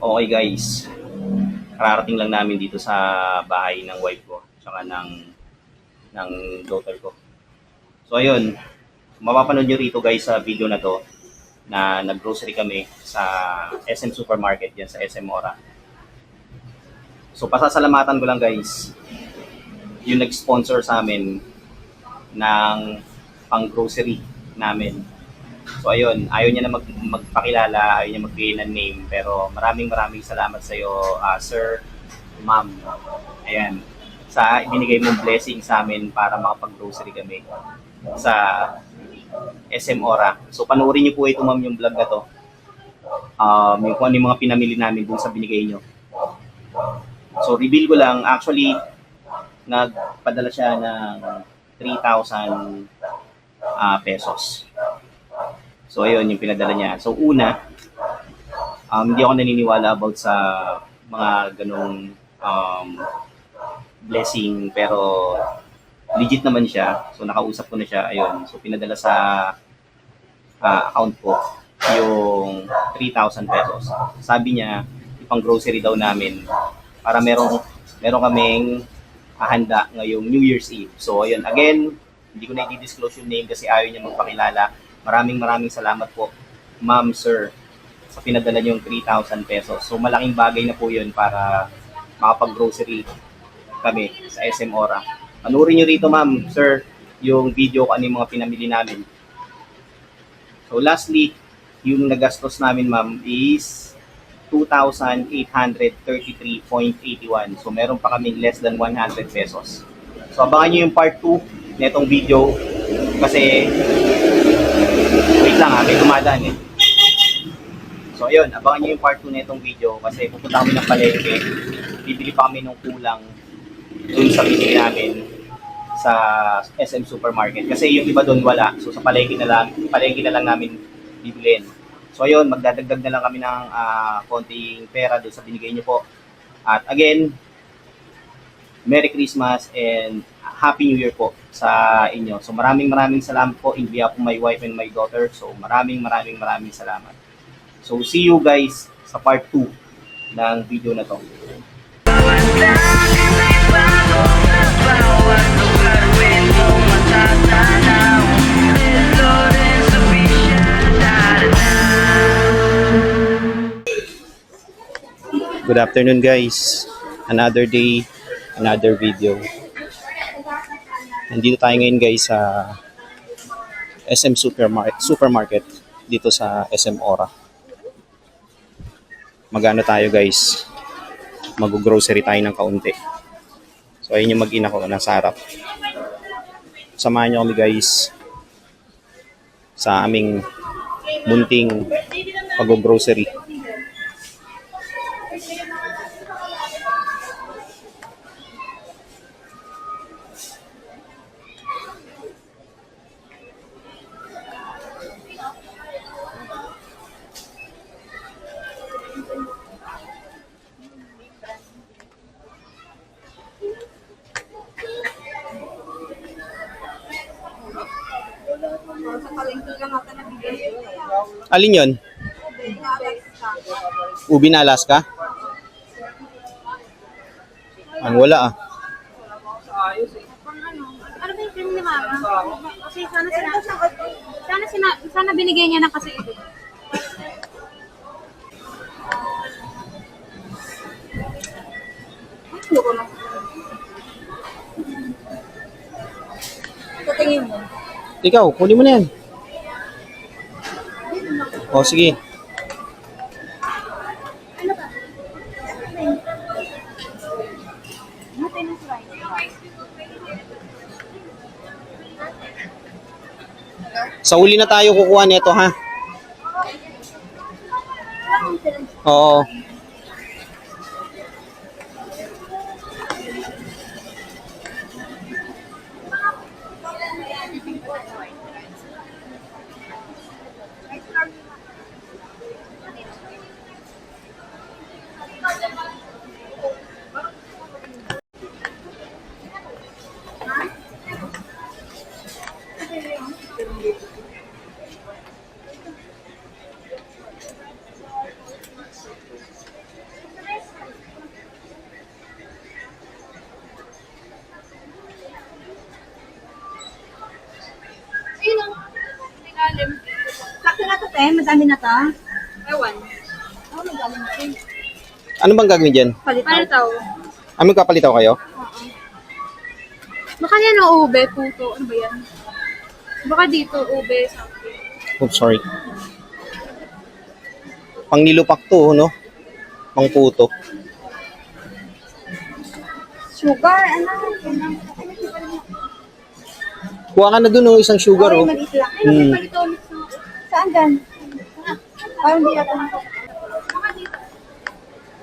Okay guys, kararating lang namin dito sa bahay ng wife ko, tsaka ng daughter ko. So ayun, mapapanood nyo rito guys sa video na to na nag-grocery kami sa SM Supermarket yan sa SM Ora. So pasasalamatan ko lang guys, yung nag-sponsor sa amin ng pang-grocery namin. So ayun, ayaw niya na magpakilala, ayaw niya magbigay ng name, pero maraming salamat sa iyo, sir, ma'am. Ayan, sa ibinigay mong blessing sa amin para makapag-grocery kami sa SM Ora. So panoorin niyo po ito ma'am yung vlog na to. Yung kung ano yung mga pinamili namin dun sa binigay niyo. So reveal ko lang, actually, nagpadala siya ng 3,000 pesos. So ayun yung pinadala niya. So una, hindi ako naniniwala about sa mga ganong blessing, pero legit naman siya. So nakausap ko na siya, ayun. So pinadala sa account ko yung 3,000 pesos. Sabi niya, ipang grocery daw namin para meron kaming handa ngayong New Year's Eve. So ayun, again, hindi ko na i-disclose yung name kasi ayaw niya magpakilala. Maraming salamat po, ma'am, sir, sa pinadala niyong 3,000 pesos. So malaking bagay na po yun para makapag-grocery kami sa SM Ora. Panoorin niyo rito, ma'am, sir, yung video kung ano yung mga pinamili namin. So lastly, yung nagastos namin, ma'am, is 2,833.81. So meron pa kaming less than 100 pesos. So abangan niyo yung part 2 netong video kasi wait lang may dumadaan eh. So ayun, abangan niyo yung part 2 na itong video kasi pupunta kami ng palengke. Bibili pa kami ng kulang dun sa binili namin sa SM Supermarket. Kasi yung iba doon wala. So sa palengke na lang namin bibilin. So ayun, magdadagdag na lang kami ng konting pera doon sa binigay niyo po. At again, Merry Christmas and Happy New Year po sa inyo. So maraming salamat po in behalf of my wife and my daughter. So maraming salamat. So see you guys sa part 2 ng video na to. Good afternoon guys. Another day, another video. Nandito tayo ngayon guys sa SM Supermarket dito sa SM Ora. Magano tayo guys? Mag-grocery tayo ng kaunti. So ayun yung mag-ina ko nasa harap. Samahan niyo kami guys sa aming munting pag-grocery. Alin yun? Ubi na Alaska? Ang wala ah. Ano ba yung film ni Mama? Kasi sana binigay niya na kasi ito. Tingin mo. Ikaw, kunin mo na yan. O, sige. Ano ba? Sa uli na tayo kukuha nito ha. Oo. te? Madami na ta? Ewan. Oo, madami na te. Ano bang gagawin dyan? Palitaw. Ano kapalitaw kayo? Baka yan o ube, puto. Ano ba yan? Baka dito, ube, something. Oh, sorry. Pang nilupak to, no? Pang puto. Sugar, ano? Kuha ka na dun ng isang sugar, oh. Maliit lang. Ay, Hmm. palitaw. Saan dyan? Parang di natin. Baka dito.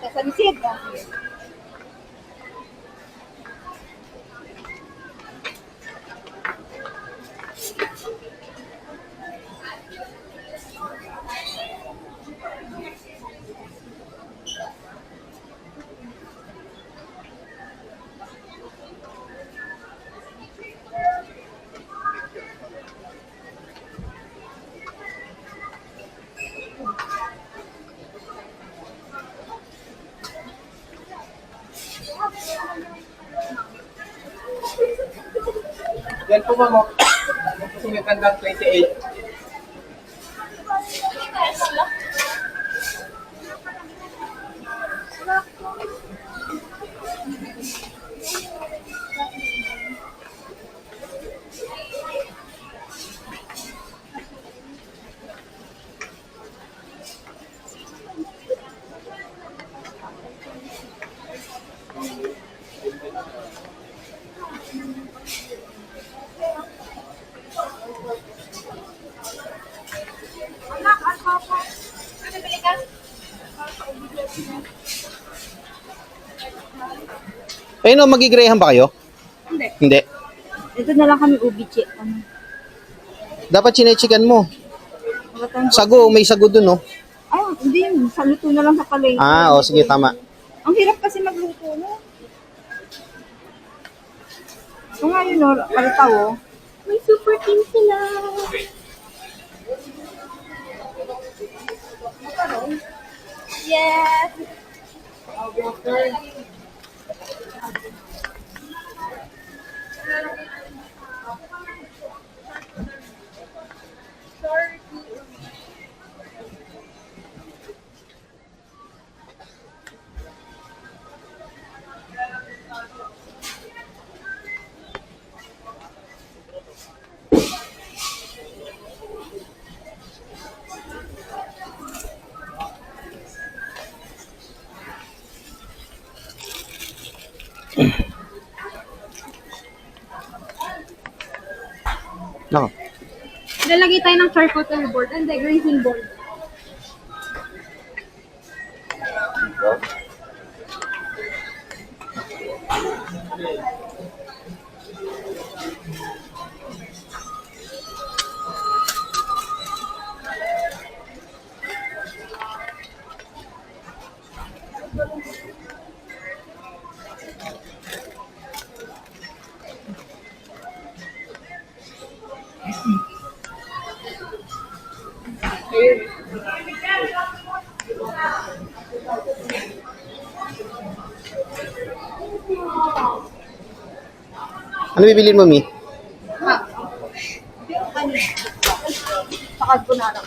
Sa lisid, ah. Yan po ma'am. Kasi may kandang 28. Ayun, oh, magigraham ba kayo? Hindi. Hindi. Ito na lang kami ubi chip. Ano? Dapat chinechikan mo. Magatan- Sago, may sago dun, oh. Ay, hindi. Sa luto na lang sa palay. Ah, oh, sige, tama. Ang hirap kasi magluto, no? Ito nga yun, no? Palitaw, oh. May super team sila. Yes! Nako. Lalagay tayo ng charcuterie board and the grazing board. Ano bibilin mo, Mi? Ha? Yung kanina. Sa carbonara.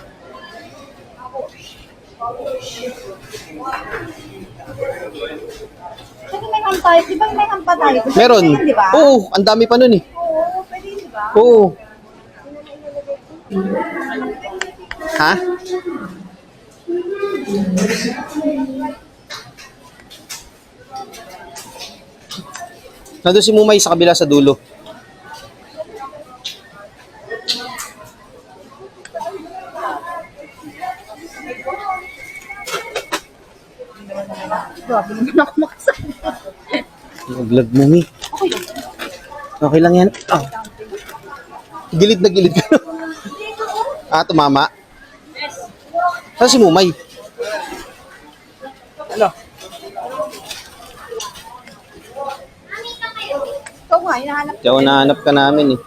Kasi may ham tayo. Di ba may ham pa tayo? Gusto Meron. mo yun, di ba? Oo, ang dami pa nun, eh. Oo, pwede, di ba? Oo. Ha? Nandun si Mumay sa kabila sa dulo. Grabe naman ako makasabi. Vlog mo, Mi. Okay lang yan. Ah. Gilid na gilid ka. Ah, tumama. Saan si Mumay? Ano? Ikaw nga, hinahanap Diyaw nahanap ka namin, eh.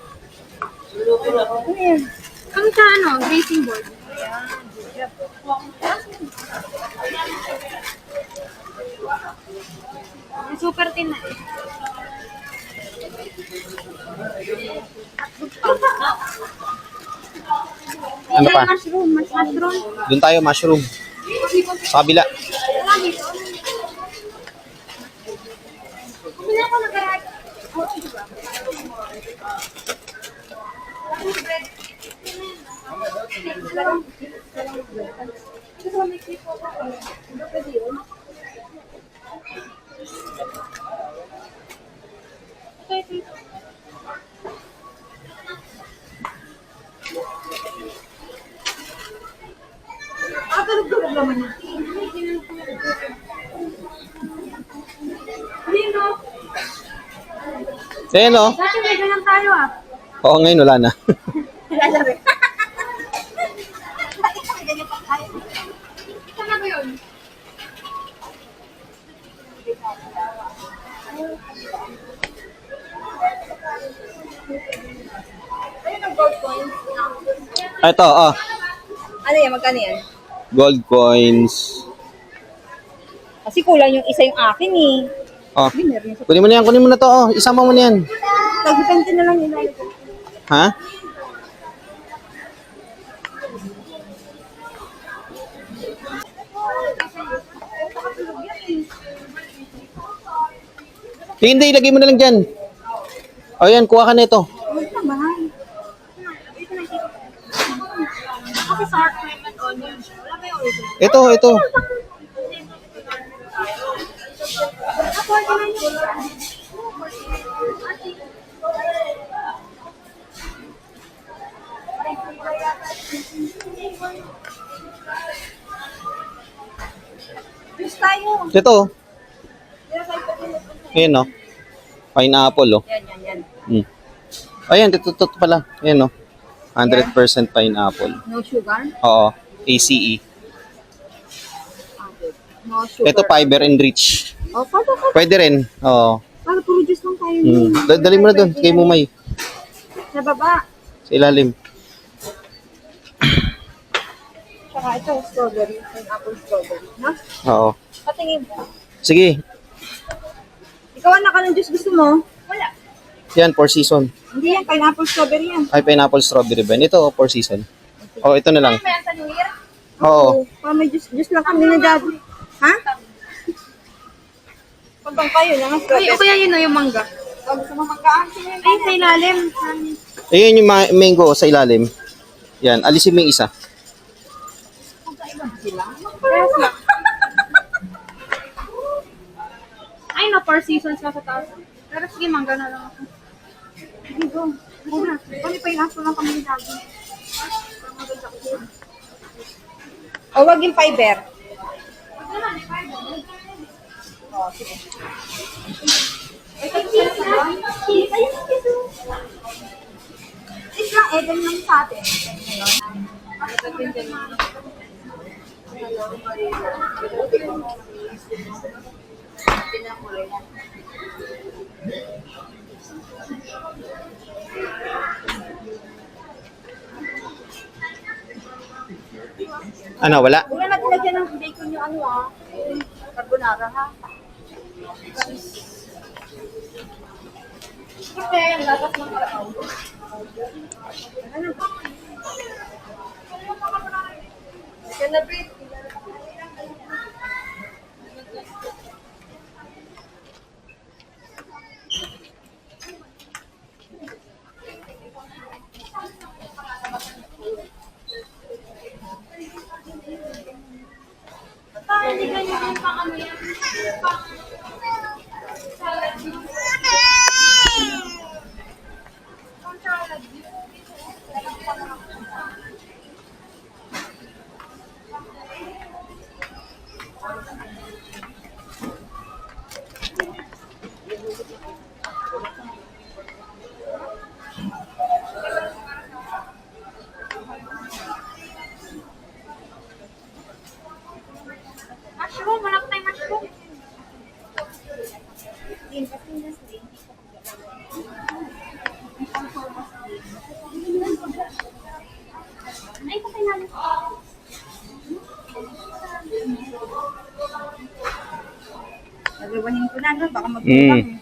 ko yun. Ang sa ano, grazing board. May super tin na eh. Ano pa? Mushroom. Mushroom. Doon tayo, mushroom. Sa kabila. Bumili ako ng garage. Oo, diba? Tulog-tulog naman yun. Lino. Ayan o. Dati may ganyan tayo ah. Oo, ngayon wala na. Lalari. Dati may ganyan pa tayo. Saan na ba yun? Ayun ang gold coins. Ito, oh. Ano yan? Magkano yan? Gold coins. Kasi kulang yung isa yung akin eh. Oh. Hindi, meron yung sa... Kunin mo na yan, kunin mo na to. Oh. Isama mo na yan. Tag-20 na lang nila. Ha? Hindi, ilagay mo na lang dyan. O yan, kuha ka na ito. Wait na ba? Kasi sour cream and onion. Wala ba yung order? Ito. Ako, ito na yun. Juice tayo. Ito. Ayan o. Pineapple o. Yan. Mm. Ayan, ito pala. Ayan o. 100% pineapple. No sugar? Oo. ACE. No sugar. Ito fiber enrich. Oh, para Pwede rin. Oo. puro juice lang tayo. Dali mo na doon. Kay Mumay. Sa baba. Sa ilalim. Tsaka ito, strawberry. Pineapple strawberry. No? Oo. Patingin mo. Sige. Ikaw anak ka ng juice gusto mo? Wala. Yan, 4 season. Hindi yan, pineapple strawberry yan. Ay, pineapple strawberry ba? Ito, 4 season. Oh, ito na lang. May sa New Year? Oo. May juice lang kami na daddy. Ha? Pagkang kayo na nga. Ay, o kaya yun o yung mangga. Pag gusto mo manggaan, ay, sa ilalim. Ayun yung mango sa ilalim. Yan, alisin mo yung isa. Yes, na. Ay, no, 4 seasons na sa taas. Pero sige, mangga na lang ako. Sige, go. Una, kung pineapple lang kami ni daddy. O, wag yung fiber. O, sige. Is lang, Eden lang sa atin. Ano, wala? Wala natin lagyan ng bacon yung ano carbonara ha. Kasi ang lakas ng karaw. Ano ba? Kaya bread. Hindi ganyan yung pang ano yan. Pang salad view. Pang salad view. Mushroom, wala ko tayong mushroom. Ay, patay namin. Nagawahin ko na, no? Baka magbulang.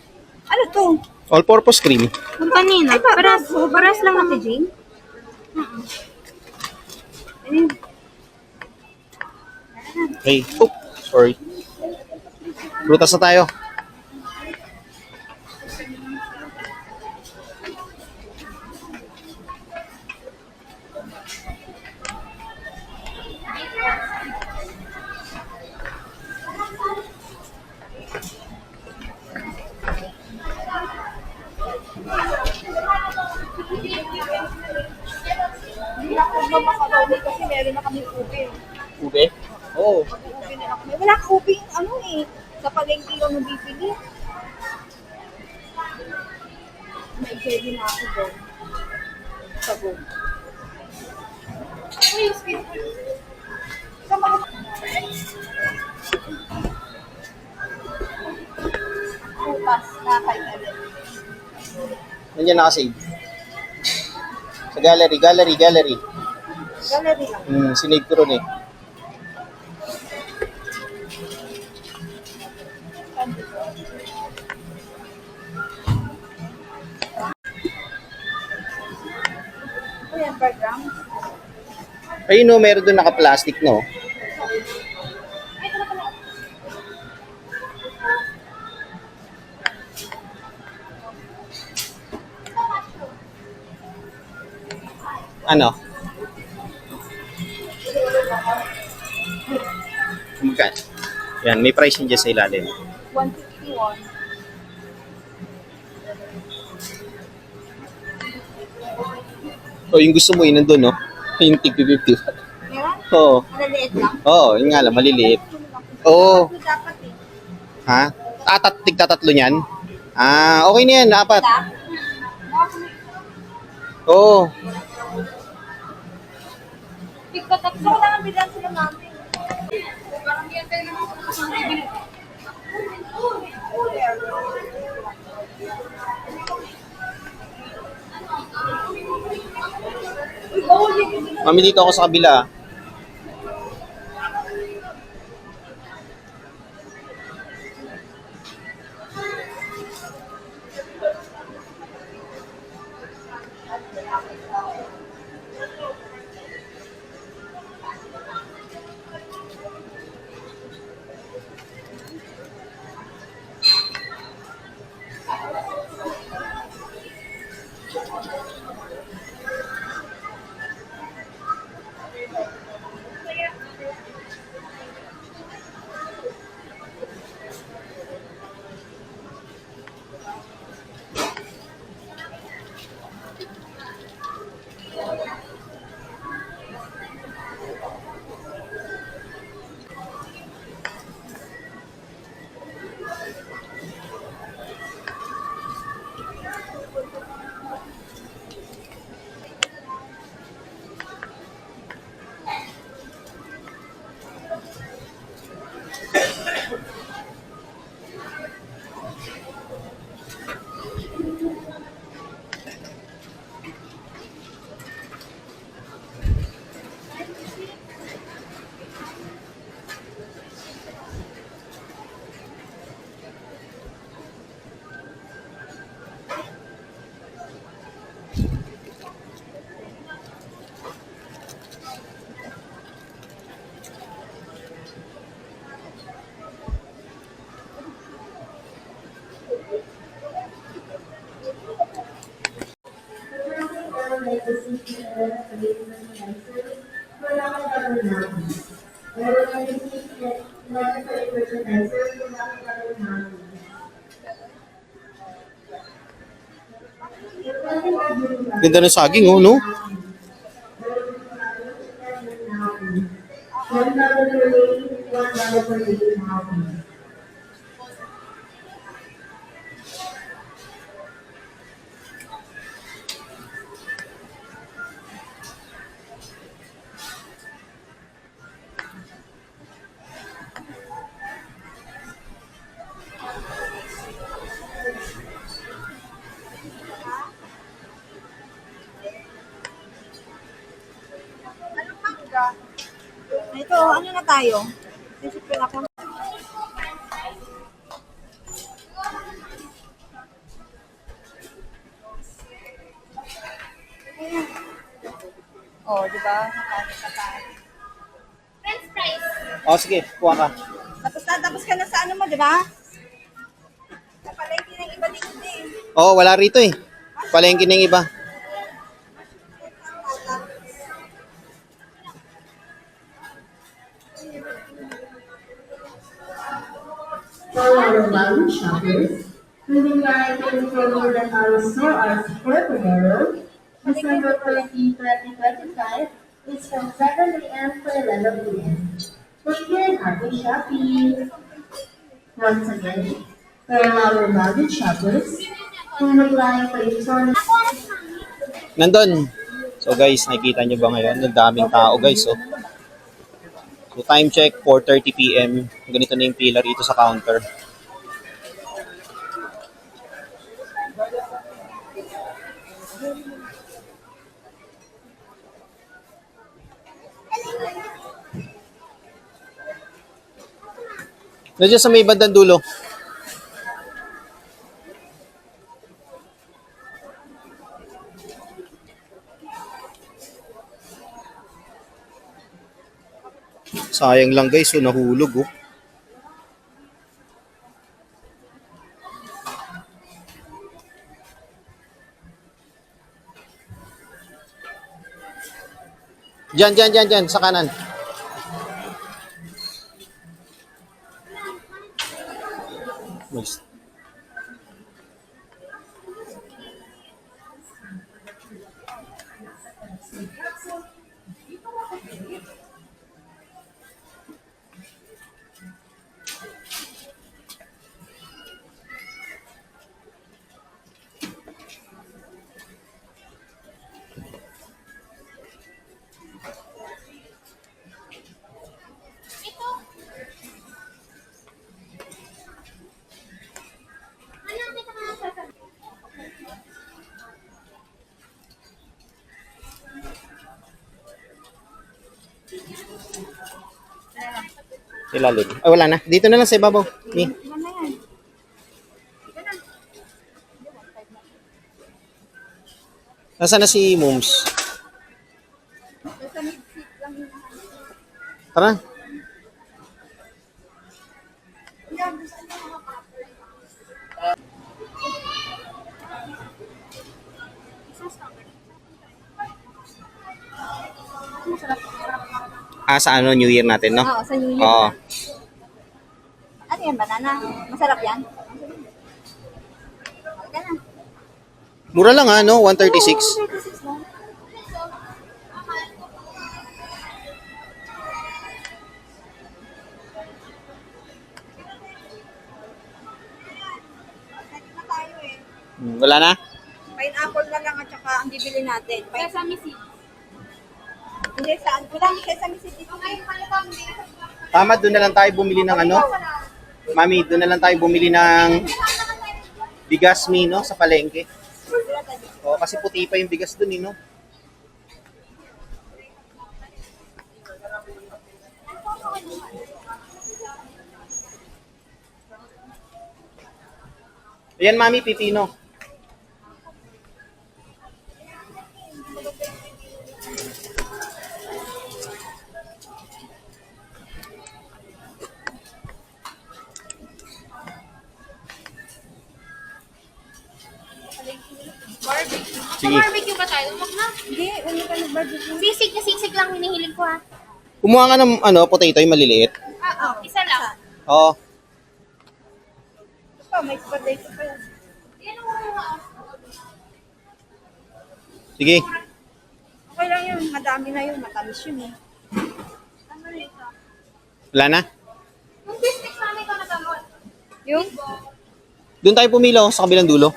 Ano to? All-purpose cream. Yung kanina. Paras lang naman, Jane. Okay. Oh, sorry. Prutas na tayo. Hindi ako magmakakaulit kasi meron na kami ube. Ube? Oo. Ube na kami. Wala kang ube yung ano eh. Sa palengke lang nabibili. May jelly na ako doon. Sabon. Uy, sweet. Sa mga... Bukas na kailan. Nandiyan nakasave. Sa gallery. Gallery lang. Sinave ko ron eh. Uy, yan per gram. Ayun no, meron doon naka-plastic no. Ano? Magkano? Yan, may price din dyan sa ilalim. 151. O, yung gusto mo, yun nandun, no? Yung tig 50. Meron? Oo. Malaliit lang? Oo, yun nga lang, maliliit. Oo. Tatlo dapat eh. Ha? Tigtatatlo niyan? Ah, okay na yan, apat. Oo. Tigka tatlo. Wala nang bilan sila namin. Parang yan tayo naman sa bibili. Mami, dito ako sa kabila. Ganda ng saging, oh, no? Ito, ano na tayo? Sisipin ako. Oh, di ba? Nakano ka tayo. French fries. O, sige, kuha ka. Tapos ka na sa ano mo, di ba? Sa palengke ng iba dito din. Oo, wala rito eh. Palengke ng iba. For our value shoppers, we would like to inform you that our store hours for tomorrow, December 30, 2025, is from 7 a.m. to 11 p.m. Thank you and happy shopping! Once again, for our value shoppers, we would like to inform Nandun. So guys, nakikita nyo ba ngayon? Ang daming tao guys. Oh. So time check, 4:30 p.m. Ganito na yung pila rito sa counter. Nandiyan sa may bandang dulo. Sayang lang guys, so nahulog oh. Diyan, sa kanan. Nice. Ilalim. Ay, wala na. Dito na lang sa ibabaw. Ni. Iba na yan. Nasaan na si Moms? Basta may seat lang yun. Tara. Yan, gusto niyo mga paper. Masarap. Sa ano, New Year natin, no? Oo, sa New Year. Oo. Ano yan, banana? Masarap yan? Halika na. Mura lang ha, no? 136. Oo, 36 lang. Na tayo eh. Wala na? Pineapple na lang at saka ang bibili natin. Sesame seed. Hindi, saan? Wala, sesame seed dito. Tama, doon na lang tayo bumili ng ano? Mami, doon na lang tayo bumili ng bigas mi, no? Sa palengke. O, kasi puti pa yung bigas doon, no? Ayan, Mami, pipino. Barbecue. Sige. Sa barbecue ba tayo? Huwag na. Hindi, hindi ka nag-barbecue. Sisig na sisig lang hinihiling ko ha. Kumuha ka ng ano, potato, yung maliliit. Oo, isa lang. Oo. Ito, may potato pa yan. Yan ang mga Sige. Okay lang yun, madami na yun, matamis yun eh. ano nito? Wala na? Yung biscuits namin ko nagamot. Yung? Doon tayo pumilo sa kabilang dulo.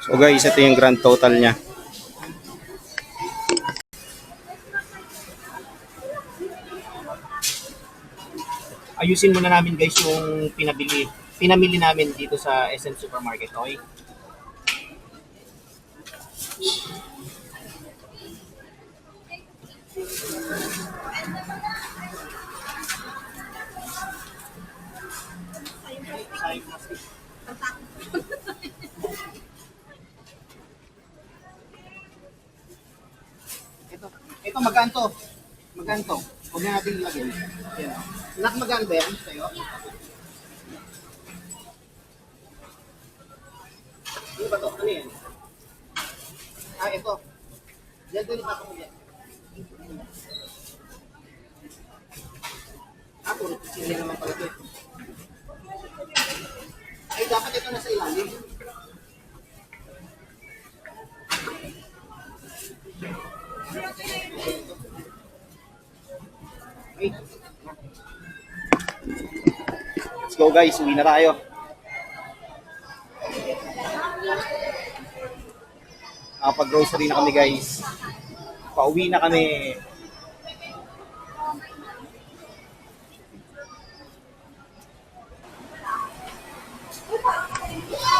So guys, ito yung grand total niya. Ayusin muna namin guys yung pinabili pinamili namin dito sa SM Supermarket, okay? Ito, magkano to? Magkano to? Huwag na natin ilagay. Yan. Anak, magkano ba yan sa'yo? Ano ba to? Ano yan? Ito. Yan din ipapak mo yan. Puro sili naman pala ito. Ay, dapat ito nasa ilalim. Okay. Let's go guys, uwi na tayo. Nakapag-grocery na kami guys. Pauwi na kami.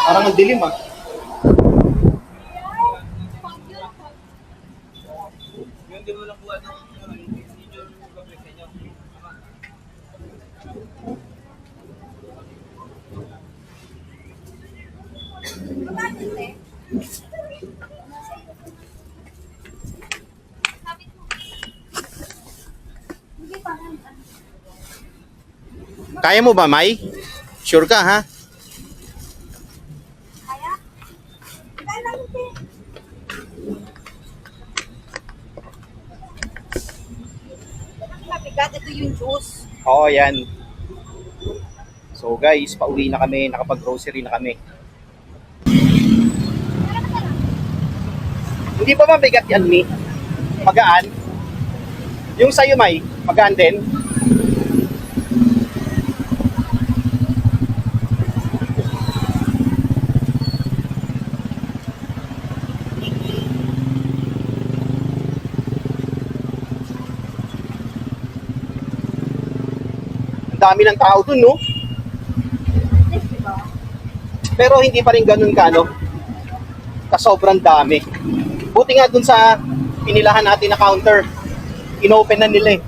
Parang ang dilim ah. Hindi mo lang buwan ng video yung kapit niyo. Kaya mo ba, Mai? Sure ka, ha? Mabigat, ito yung juice. Oo, yan. So guys, pauwi na kami. Nakapag-grocery na kami. Hindi pa mabigat yan, Mi? Magaan? Yung sa'yo, Mai, magaan din? Dami ng tao dun, no? Pero hindi pa rin ganun ka, no? Sobrang dami. Buti nga dun sa pinilahan natin na counter, inopen na nila eh.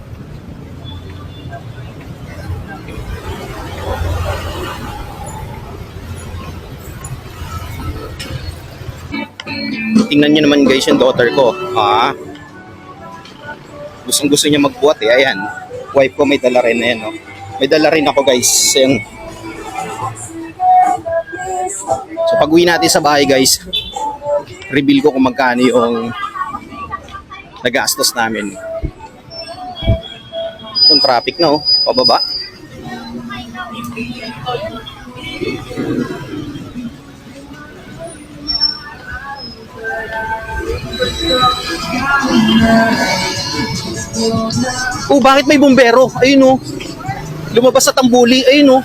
Tingnan nyo naman guys yung daughter ko. Gustong gusto niya magbuhat eh. Ayan. Wife ko may dala rin na yan, no? May dala rin ako guys. Yung... So pag uwi natin sa bahay guys, reveal ko kung magkano yung nagastos namin. Itong traffic na oh, pababa. Oh, bakit may bumbero? Ayun oh. Lumabas sa tambuli, ayun oh.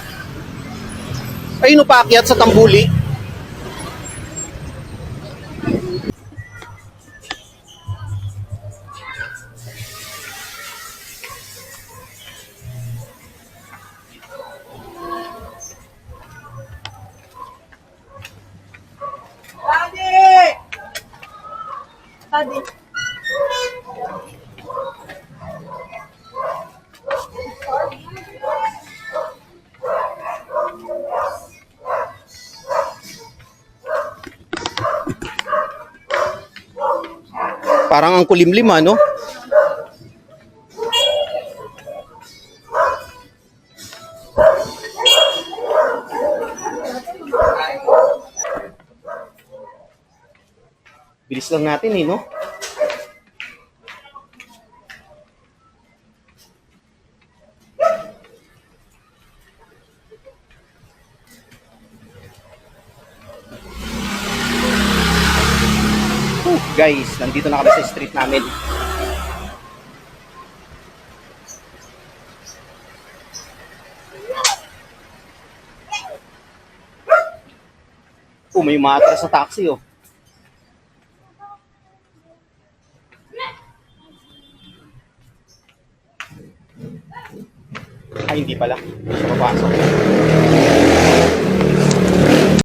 Ayun oh, paakyat sa tambuli. Daddy. Parang ang kulimlim, no? Bilis lang natin eh, no? Guys, nandito na kami sa street namin. May umaatras sa taxi, oh. Ay, hindi pala. Sa papasok.